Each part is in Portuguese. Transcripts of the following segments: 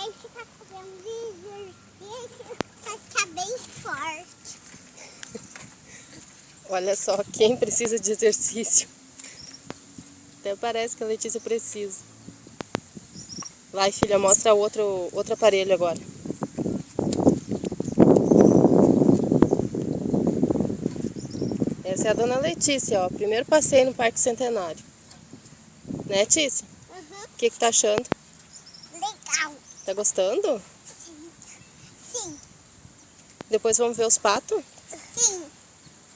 gente tá fazendo exercício pra ficar bem forte. Olha só, quem precisa de exercício? Até parece que a Letícia precisa. Vai, filha, mostra outro aparelho agora. Essa é a dona Letícia, ó. Primeiro passeio no Parque Centenário. Né, Tícia? Uhum. O que tá achando? Legal. Tá gostando? Sim. Sim. Depois vamos ver os patos? Sim.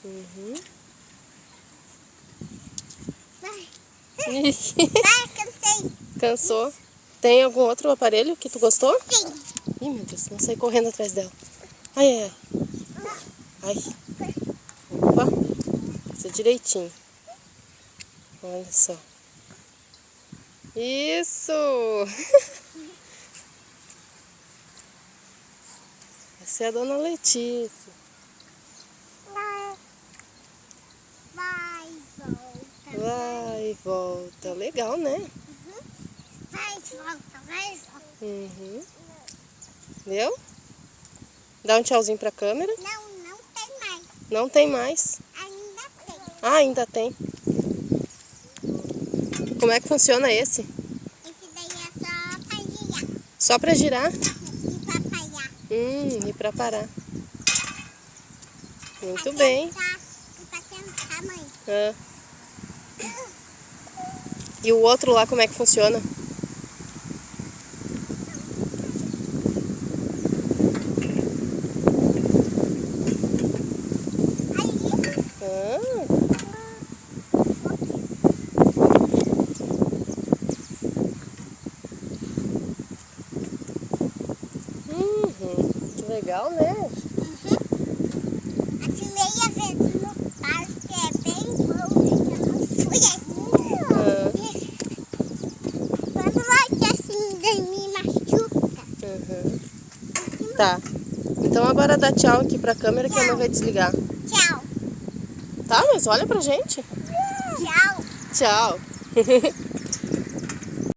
Uhum. Vai. Vai, cansei. Cansou? Tem algum outro aparelho que tu gostou? Sim. Ih, meu Deus, não sair correndo atrás dela. Ai, ai, ai. Ai. Opa. Isso é direitinho. Olha só. Isso! Essa é a dona Letícia. Vai, volta. Vai e volta. Legal, né? Uhum. Vai, volta, vai, volta. Uhum. Deu? Dá um tchauzinho pra câmera. Não tem mais. Não tem mais. Ainda tem. Ah, ainda tem. Como é que funciona esse? Esse daí é só pra girar. Só pra girar? E pra apanhar. E pra parar. Muito Pra bem. tentar, e pra tentar, mãe. Ah. E o outro lá, como é que funciona? Ah. Que legal, né? Assim, meia vez no parque é bem bom. Eu não fui assim. Quando vai que assim, daí me machuca. Tá. Então agora dá tchau aqui pra câmera que a mãe Tchau. vai desligar. Tchau. Tá, mas olha pra gente. Tchau. Tchau.